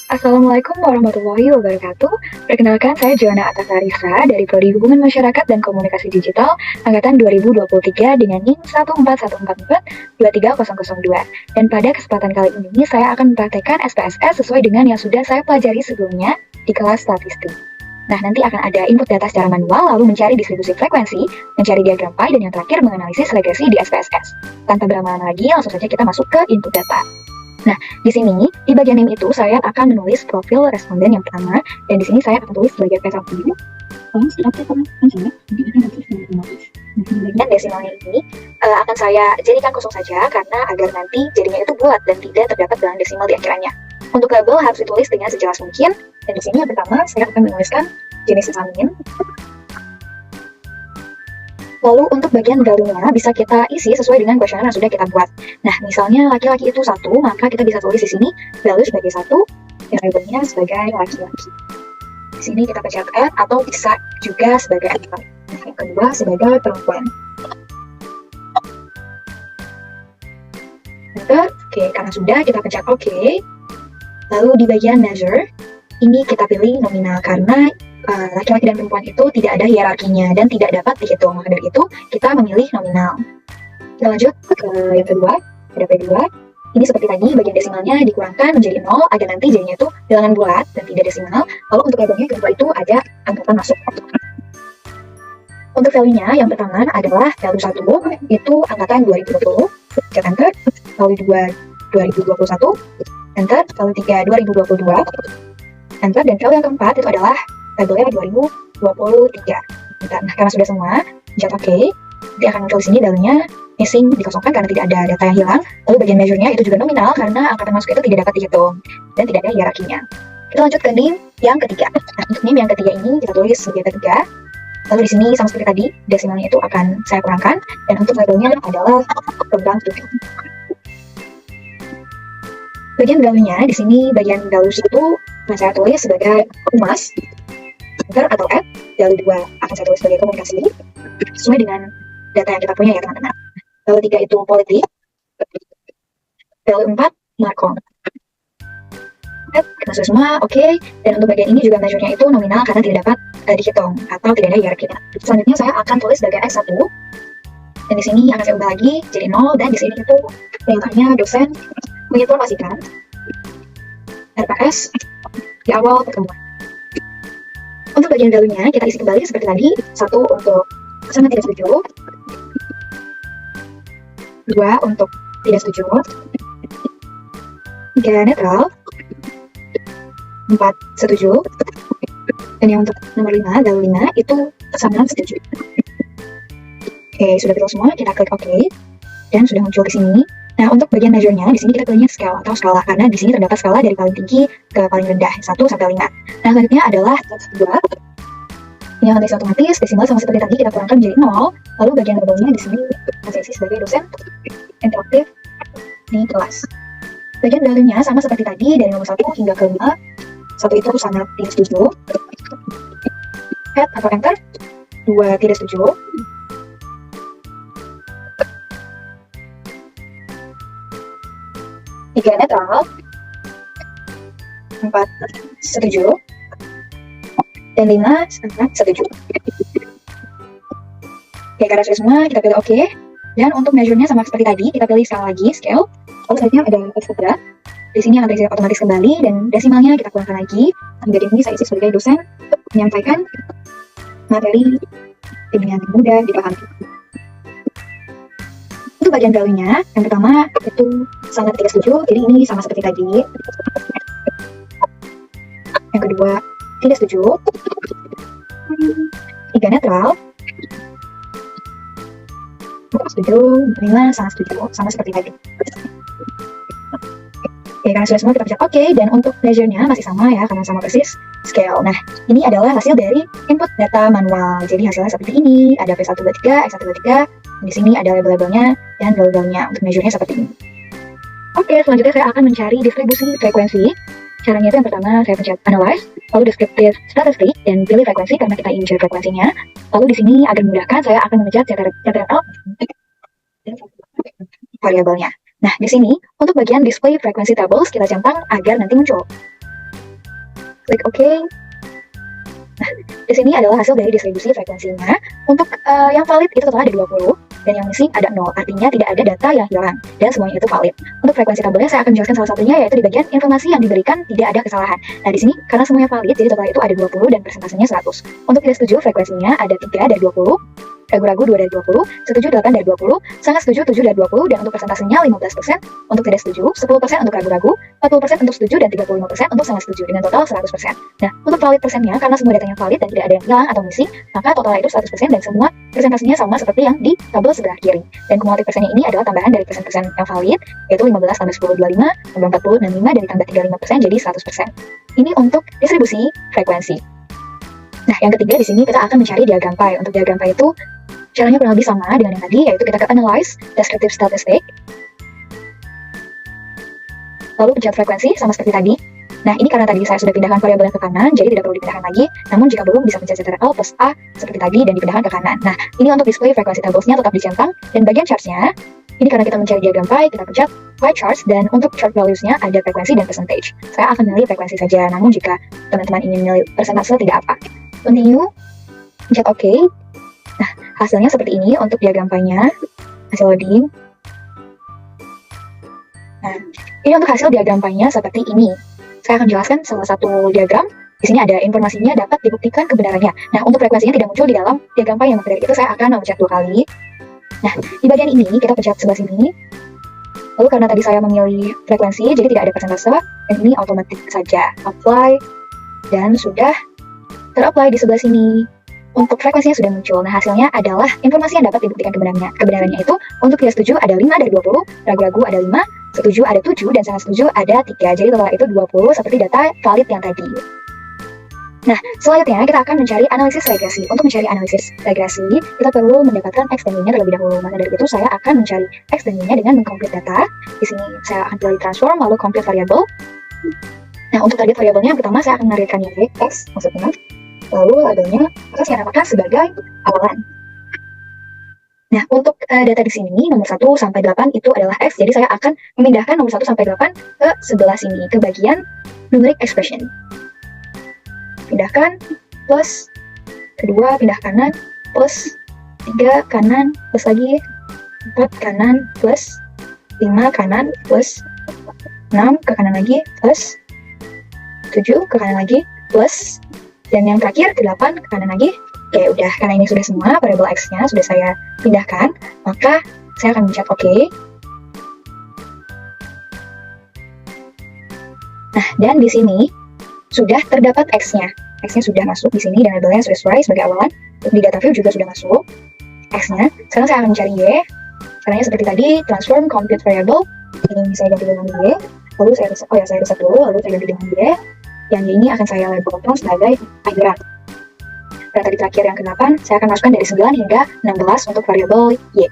Assalamualaikum warahmatullahi wabarakatuh. Perkenalkan, saya Joanna Atasarisa dari Prodi Hubungan Masyarakat dan Komunikasi Digital Angkatan 2023 dengan NIM 14144-23002. Dan pada kesempatan kali ini, saya akan mempraktekkan SPSS sesuai dengan yang sudah saya pelajari sebelumnya di kelas statistik. Nah, nanti akan ada input data secara manual, lalu mencari distribusi frekuensi, mencari diagram pie, dan yang terakhir menganalisis regresi di SPSS. Tanpa berlama-lama lagi, langsung saja kita masuk ke input data. Nah, di sini, di bagian NIM itu, saya akan menulis profil responden yang pertama, dan di sini saya akan tulis sebagai P1. Dan desimalnya ini akan saya jadikan kosong saja, karena agar nanti jadinya itu bulat dan tidak terdapat dengan desimal di akhirannya. Untuk label harus ditulis dengan sejelas mungkin, dan di sini yang pertama, saya akan menuliskan jenis kelamin. Lalu untuk bagian galunya bisa kita isi sesuai dengan kuesioner yang sudah kita buat. Nah, misalnya laki-laki itu 1, maka kita bisa tulis di sini galu sebagai 1 dan labelnya sebagai laki-laki. Di sini kita pencet add atau bisa juga sebagai add. Nah, yang kedua sebagai perempuan. Enter. Oke, karena sudah kita pencet OK. Lalu di bagian measure ini kita pilih nominal karena laki-laki dan perempuan itu tidak ada hierarkinya dan tidak dapat dihitung. Maka dari itu, kita memilih nominal. Kita lanjut ke yang kedua, ada P2. Ini seperti tadi, bagian desimalnya dikurangkan menjadi 0, agar nanti jadinya itu bilangan bulat dan tidak desimal. Lalu untuk labelnya kedua itu ada angkatan masuk. Untuk value-nya, yang pertama adalah value 1, itu angkatan 2020, pencet enter. Value 2, 2021, enter. Value 3, 2022, enter. Dan value yang keempat itu adalah labelnya 2023. Nah, karena sudah semua, pencet OK. Nanti akan muncul di sini dalamnya missing, dikosongkan karena tidak ada data yang hilang. Lalu bagian measure-nya itu juga nominal karena angkatan masuk itu tidak dapat dihitung dan tidak ada hierarkinya. Kita lanjut ke NIM yang ketiga. Nah, untuk NIM yang ketiga ini kita tulis sebagai ketiga. Lalu di sini sama seperti tadi, desimalnya itu akan saya kurangkan dan untuk labelnya adalah program studi. Bagian galunya di sini bagian galu itu saya tulis sebagai humas. Enter atau add, value 2 akan saya tulis sebagai komunikasi sesuai dengan data yang kita punya ya teman-teman. Value 3 itu politik, value 4 markom. Kita sudah semua, oke. Dan untuk bagian ini juga measure-nya itu nominal karena tidak dapat dihitung atau tidak ada hierarkinya. Selanjutnya saya akan tulis sebagai X1 dan di sini akan saya ubah lagi jadi 0 dan di sini itu perintahnya dosen menginformasikan RPS di awal pertemuan. Untuk bagian value-nya, kita isi kembali seperti tadi. 1 untuk sangat tidak setuju. 2 untuk tidak setuju. 3 netral. 4 setuju. Dan yang untuk nomor 5, value 5, itu sangat setuju. Oke, sudah betul semua. Kita klik OK. Dan sudah muncul di sini. Nah, untuk bagian measure-nya, di sini kita pilihnya scale atau skala, karena di sini terdapat skala dari paling tinggi ke paling rendah, 1 sampai 5. Nah, selanjutnya adalah 2. Ini yang nanti otomatis, desimal sama seperti tadi, kita kurangkan menjadi 0. Lalu bagian labelnya di sini, saya isi sebagai dosen interaktif di kelas. Bagian value-nya sama seperti tadi, dari nomor 1 hingga ke 5. 1 itu sangat tidak setuju. Add atau enter. 2 tidak setuju. 3 netral, 4 setuju, dan 5 sangat setuju. Oke, karena sudah semua, kita pilih OK. Dan untuk measure-nya sama seperti tadi, kita pilih sekali lagi scale. Lalu selanjutnya ada ekstra. Di sini akan terisi otomatis kembali, dan desimalnya kita kurangkan lagi. Jadi ini saya isi sebagai dosen menyampaikan materi dengan mudah dipahami. Untuk bagian value-nya, yang pertama itu sangat tidak setuju, jadi ini sama seperti tadi. Yang kedua, tidak setuju. 3 netral. 4 setuju, 5 sangat setuju, sama seperti tadi. Oke, karena sudah semua kita pencet OK, dan untuk measure-nya masih sama ya, karena sama persis scale. Nah, ini adalah hasil dari input data manual. Jadi hasilnya seperti ini, ada P123, X123, di sini ada label-labelnya dan value-nya. Untuk measure-nya seperti ini. Oke, selanjutnya saya akan mencari distribusi frekuensi. Caranya itu yang pertama saya pencet analyze, lalu descriptive statistic dan pilih frekuensi karena kita ingin mencari frekuensinya. Lalu di sini agar memudahkan saya akan memencet CTRL dan variabelnya. Nah, di sini untuk bagian display frequency tables kita centang agar nanti muncul. klik OK. Nah, di sini adalah hasil dari distribusi frekuensinya. Untuk yang valid itu total ada 20, dan yang missing ada 0, artinya tidak ada data yang hilang, dan semuanya itu valid. Untuk frekuensi tabelnya saya akan menjelaskan salah satunya, yaitu di bagian informasi yang diberikan tidak ada kesalahan. Nah, di sini karena semuanya valid, jadi total itu ada 20 dan persentasenya 100. Untuk tidak setuju, frekuensinya ada 3 dari 20, ragu-ragu 2 dari 20, setuju 8 dari 20, sangat setuju 7 dari 20, dan untuk persentasenya 15%, untuk tidak setuju, 10% untuk ragu-ragu, 40% untuk setuju, dan 35% untuk sangat setuju, dengan total 100%. Nah, untuk valid persennya, karena semua datanya valid dan tidak ada yang hilang atau missing, maka totalnya itu 100% dan semua presentasinya sama seperti yang di tabel sebelah kiri. Dan kumulatif persennya ini adalah tambahan dari persen-persen yang valid, yaitu 15 tambah 10, 25, tambah 40, dan 5, dan ditambah 35%, jadi 100%. Ini untuk distribusi frekuensi. Nah, yang ketiga di sini kita akan mencari diagram pie. Untuk diagram pie itu caranya kurang lebih sama dengan yang tadi, yaitu kita ke Analyze, Descriptive Statistic, lalu pencet frekuensi sama seperti tadi. Nah, ini karena tadi saya sudah pindahkan variabelnya ke kanan, jadi tidak perlu dipindahkan lagi. Namun jika belum, bisa pencet Ctrl plus A seperti tadi dan dipindahkan ke kanan. Nah, ini untuk display frekuensi tablesnya tetap dicentang, dan bagian charts-nya, ini karena kita mencari diagram pie, kita pencet pie charts, dan untuk chart values-nya ada frekuensi dan percentage. Saya akan memilih frekuensi saja, namun jika teman-teman ingin memilih persentase tidak apa. Continue, pencet OK. Nah, hasilnya seperti ini untuk diagram pie-nya, hasil loading. Nah, ini untuk hasil diagram pie-nya seperti ini. Saya akan jelaskan salah satu diagram. Di sini ada informasinya dapat dibuktikan kebenarannya. Nah, untuk frekuensinya tidak muncul di dalam diagram pie yang dari itu saya akan mencet 2 kali. Nah, di bagian ini kita pencet sebelah sini. Lalu karena tadi saya memilih frekuensi, jadi tidak ada persentase, dan ini otomatis saja. Apply, dan sudah ter-apply di sebelah sini. Untuk frekuensinya sudah muncul. Nah, hasilnya adalah informasi yang dapat dibuktikan kebenarannya. Kebenarannya itu, untuk tidak setuju ada 5 dari 20, ragu-ragu ada 5, setuju ada 7, dan sangat setuju ada 3. Jadi total itu 20 seperti data valid yang tadi. Nah, selanjutnya kita akan mencari analisis regresi. Untuk mencari analisis regresi, kita perlu mendapatkan X dan Y-nya terlebih dahulu. Maka dari itu saya akan mencari X dan Y-nya dengan mengcompute data. Di sini saya akan pilih transform, lalu compute variable. Nah, untuk target variabelnya yang pertama saya akan menargetkan Y, X maksudnya. Lalu labelnya akan saya namakan sebagai awalan. Nah, untuk data di sini, nomor 1 sampai 8 itu adalah X, jadi saya akan memindahkan nomor 1 sampai 8 ke sebelah sini, ke bagian numeric expression. Pindahkan, plus, kedua pindah kanan, plus, 3 kanan, plus lagi, 4 kanan, plus, 5 kanan, plus, 6 ke kanan lagi, plus, 7 ke kanan lagi, plus, dan yang terakhir ke 8 ke kanan lagi. Oke, udah, karena ini sudah semua variabel X-nya sudah saya pindahkan, maka saya akan mencet OK. Nah, dan di sini sudah terdapat X-nya. X-nya sudah masuk di sini dan labelnya sudah sesuai sebagai awalan. Di data view juga sudah masuk X-nya. Sekarang saya akan mencari Y. Caranya seperti tadi, transform compute variable. Ini saya ganti dengan Y. Lalu saya reset dulu, lalu saya ganti dengan Y. Yang Y ini akan saya labelkan sebagai akhiran. Data di terakhir yang ke-8, saya akan masukkan dari 9 hingga 16 untuk variabel Y.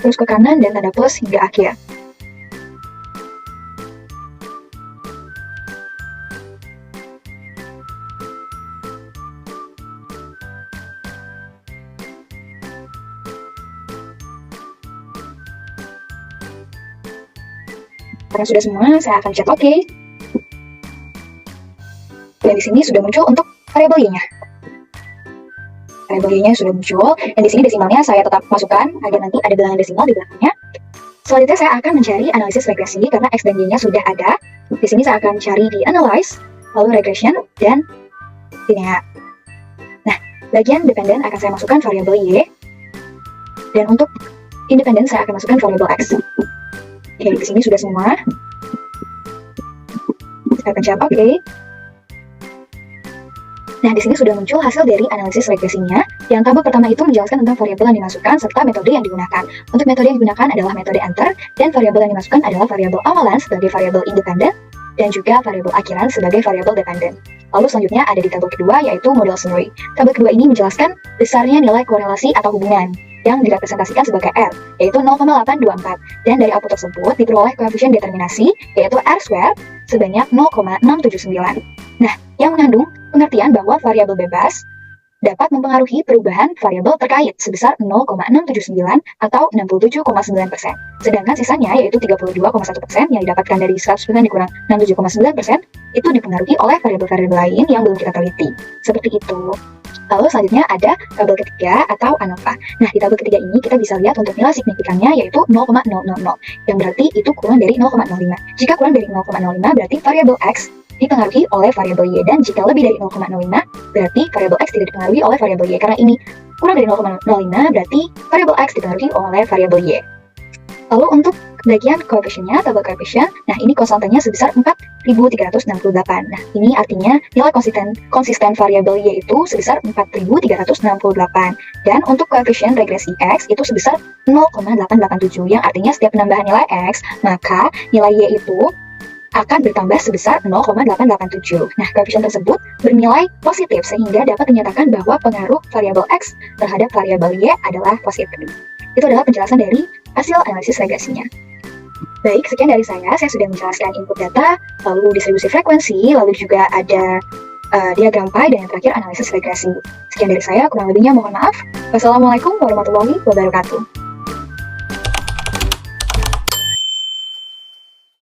Terus ke kanan dan tanda plus hingga akhir. Karena sudah semua, saya akan chat OK. Dan di sini sudah muncul untuk variabel Y-nya. Variabel Y-nya sudah muncul, dan di sini desimalnya saya tetap masukkan agar nanti ada bilangan desimal di belakangnya. Selanjutnya saya akan mencari analisis regresi karena X dan Y-nya sudah ada. Di sini saya akan cari di Analyze, lalu Regression, dan linear. Nah, bagian dependent akan saya masukkan variabel Y, dan untuk independent saya akan masukkan variabel X. Oke, di sini sudah semua. Saya pencet OK. Nah, di sini sudah muncul hasil dari analisis regresinya. Yang tabel pertama itu menjelaskan tentang variabel yang dimasukkan serta metode yang digunakan. Untuk metode yang digunakan adalah metode enter, dan variabel yang dimasukkan adalah variabel awalan sebagai variabel independen, dan juga variabel akhiran sebagai variabel dependen. Lalu selanjutnya ada di tabel kedua, yaitu model summary. Tabel kedua ini menjelaskan besarnya nilai korelasi atau hubungan yang direpresentasikan sebagai R, yaitu 0,824. Dan dari output tersebut diperoleh koefisien determinasi, yaitu R² sebanyak 0,679. Nah, yang mengandung pengertian bahwa variabel bebas dapat mempengaruhi perubahan variabel terkait sebesar 0,679 atau 67,9%. Sedangkan sisanya yaitu 32,1% yang didapatkan dari 100% dikurang 67,9% itu dipengaruhi oleh variabel-variabel lain yang belum kita teliti. Seperti itu. Lalu selanjutnya ada tabel ketiga atau ANOVA. Nah, di tabel ketiga ini kita bisa lihat untuk nilai signifikannya yaitu 0,000, yang berarti itu kurang dari 0,05. Jika kurang dari 0,05 berarti variabel X dipengaruhi oleh variabel Y, dan jika lebih dari 0,05 berarti variabel X tidak dipengaruhi oleh variabel Y. Karena ini kurang dari 0,05 berarti variabel X dipengaruhi oleh variabel Y. Lalu untuk bagian koefisiennya, tabel koefisien, nah ini konstantanya sebesar 4.368. Nah, ini artinya nilai konsisten variabel Y itu sebesar 4.368. Dan untuk koefisien regresi X itu sebesar 0,887, yang artinya setiap penambahan nilai X, maka nilai Y itu akan bertambah sebesar 0,887. Nah, koefisien tersebut bernilai positif sehingga dapat dinyatakan bahwa pengaruh variabel X terhadap variabel Y adalah positif. Itu adalah penjelasan dari hasil analisis regresinya. Baik, sekian dari saya sudah menjelaskan input data, lalu distribusi frekuensi, lalu juga ada diagram pie, dan yang terakhir analisis regresi. Sekian dari saya, kurang lebihnya mohon maaf. Wassalamualaikum warahmatullahi wabarakatuh.